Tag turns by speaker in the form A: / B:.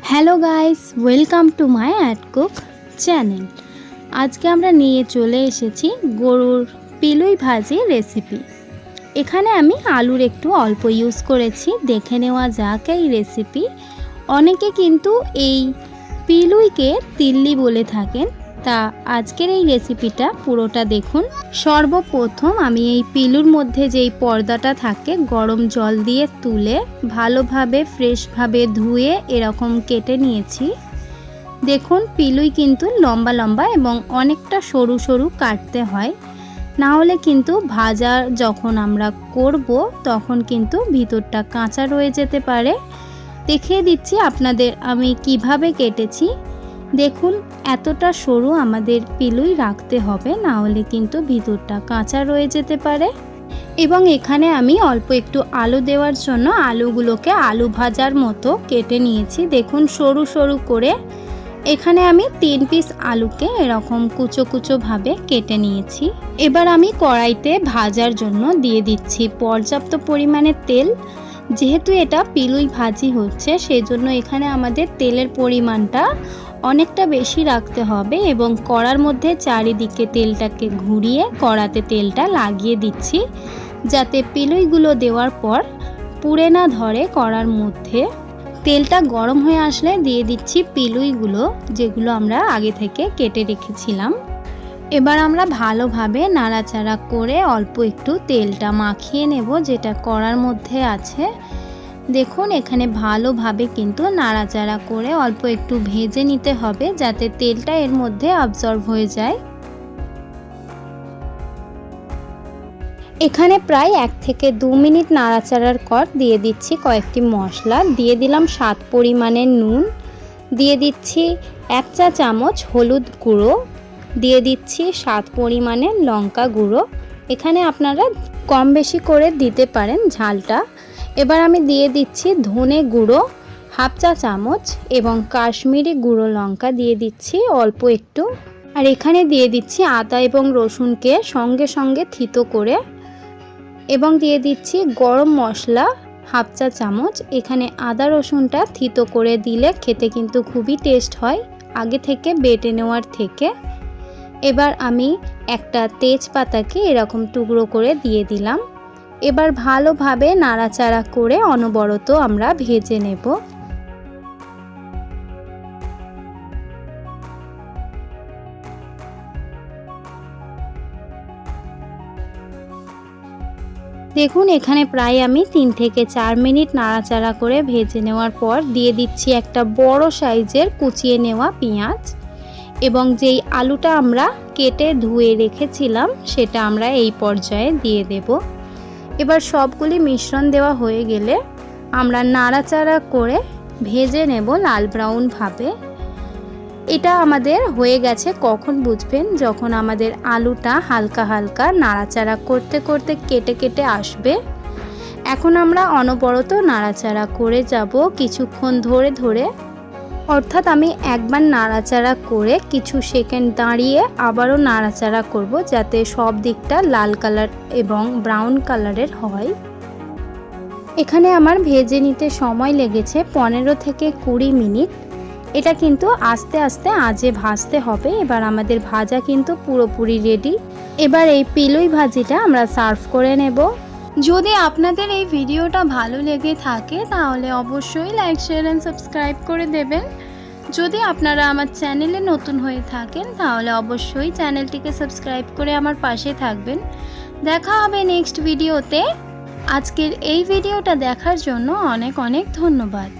A: Hello guys, welcome to my at cook channel. আজকে আমরা নিয়ে চলে এসেছি গরুর পিলুই ভাজি রেসিপি। এখানে আমি আলুর একটু অল্প ইউজ করেছি। দেখে নেওয়া যাক এই রেসিপি। অনেকে কিন্তু এই পিলুইকে তিল্লি বলে থাকেন, তা আজকের এই রেসিপিটা পুরোটা দেখুন। সর্বপ্রথম আমি এই পিলুর মধ্যে যেই পর্দাটা থাকে গরম জল দিয়ে তুলে ভালোভাবে ফ্রেশভাবে ধুয়ে এরকম কেটে নিয়েছি। দেখুন, পিলুই কিন্তু লম্বা লম্বা এবং অনেকটা সরু সরু কাটতে হয়, না হলে কিন্তু ভাজা যখন আমরা করব তখন কিন্তু ভিতরটা কাঁচা রয়ে যেতে পারে। দেখিয়ে দিচ্ছি আপনাদের আমি কিভাবে কেটেছি। দেখুন, এতটা সরু আমাদের পিলুই রাখতে হবে, না হলে কিন্তু ভিতরটা কাঁচা রয়ে যেতে পারে। এবং এখানে আমি অল্প একটু আলু দেওয়ার জন্য আলুগুলোকে আলু ভাজার মতো কেটে নিয়েছি। দেখুন, সরু সরু করে এখানে আমি 3 পিস আলুকে এরকম কুচো কুচোভাবে কেটে নিয়েছি। এবার আমি কড়াইতে ভাজার জন্য দিয়ে দিচ্ছি পর্যাপ্ত পরিমাণে তেল। যেহেতু এটা পিলুই ভাজি হচ্ছে, সেজন্য এখানে আমাদের তেলের পরিমাণটা অনেকটা বেশি রাখতে হবে এবং কড়ার মধ্যে চারিদিকে তেলটাকে ঘুরিয়ে কড়াতে তেলটা লাগিয়ে দিচ্ছি, যাতে পিলুইগুলো দেওয়ার পর পুড়ে না ধরে কড়ার মধ্যে। তেলটা গরম হয়ে আসলে দিয়ে দিচ্ছি পিলুইগুলো, যেগুলো আমরা আগে থেকে কেটে রেখেছিলাম। এবার আমরা ভালোভাবে নাড়াচাড়া করে অল্প একটু তেলটা মাখিয়ে নেব, যেটা কড়ার মধ্যে আছে। দেখুন, এখানে ভালোভাবে কিন্তু নাড়াচাড়া করে অল্প একটু ভেজে নিতে হবে, যাতে তেলটা এর মধ্যে অ্যাবজর্ব হয়ে যায়। এখানে প্রায় 1 থেকে 2 মিনিট নাড়াচাড়ার পর দিয়ে দিচ্ছি কয়েকটি মশলা। দিয়ে দিলাম স্বাদ পরিমাণের নুন, দিয়ে দিচ্ছি 1 চা চামচ হলুদ গুঁড়ো, দিয়ে দিচ্ছি স্বাদ পরিমাণের লঙ্কা গুঁড়ো। এখানে আপনারা কম বেশি করে দিতে পারেন ঝালটা। এবার আমি দিয়ে দিচ্ছি ধনে গুঁড়ো 1/2 চা চামচ এবং কাশ্মীরি গুঁড়ো লঙ্কা দিয়ে দিচ্ছি অল্প একটু। আর এখানে দিয়ে দিচ্ছি আদা এবং রসুনকে সঙ্গে সঙ্গে থিতো করে, এবং দিয়ে দিচ্ছি গরম মশলা 1/2 চা চামচ। এখানে আদা রসুনটা থিতো করে দিলে খেতে কিন্তু খুবই টেস্ট হয় আগে থেকে বেটে নেওয়ার থেকে। এবার আমি একটা তেজপাতাকে এরকম টুকরো করে দিয়ে দিলাম। এবার ভালোভাবে নাড়াচাড়া করে অনবরত আমরা ভেজে নেব। দেখুন, এখানে প্রায় আমি 3 থেকে 4 মিনিট নাড়াচাড়া করে ভেজে নেওয়ার পর দিয়ে দিচ্ছি একটা বড় সাইজের কুচিয়ে নেওয়া পেঁয়াজ, এবং যেই আলুটা আমরা কেটে ধুয়ে রেখেছিলাম সেটা আমরা এই পর্যায়ে দিয়ে দেব। এবার সবগুলি মিশ্রণ দেওয়া হয়ে গেলে আমরা নাড়াচাড়া করে ভেজে নেব লাল ব্রাউন ভাবে। এটা আমাদের হয়ে গেছে কখন বুঝবেন? যখন আমাদের আলুটা হালকা হালকা নাড়াচাড়া করতে করতে কেটে কেটে আসবে। এখন আমরা অনবরত নাড়াচাড়া করে যাব কিছুক্ষণ ধরে ধরে, অর্থাৎ আমি একবার নাড়াচাড়া করে কিছু সেকেন্ড দাঁড়িয়ে আবারও নাড়াচাড়া করব, যাতে সব দিকটা লাল কালার এবং ব্রাউন কালারের হয়। এখানে আমার ভেজে নিতে সময় লেগেছে 15 থেকে 20 মিনিট। এটা কিন্তু আস্তে আস্তে আঁচে ভাজতে হবে। এবার আমাদের ভাজা কিন্তু পুরোপুরি রেডি। এবার এই পিলুই ভাজিটা আমরা সার্ভ করে নেব। যদি আপনাদের এই ভিডিওটা ভালো লেগে থাকে তাহলে অবশ্যই লাইক, শেয়ার অ্যান্ড সাবস্ক্রাইব করে দেবেন। যদি আপনারা আমার চ্যানেলে নতুন হয়ে থাকেন তাহলে অবশ্যই চ্যানেলটিকে সাবস্ক্রাইব করে আমার পাশে থাকবেন। দেখা হবে নেক্সট ভিডিওতে। আজকের এই ভিডিওটা দেখার জন্য অনেক অনেক ধন্যবাদ।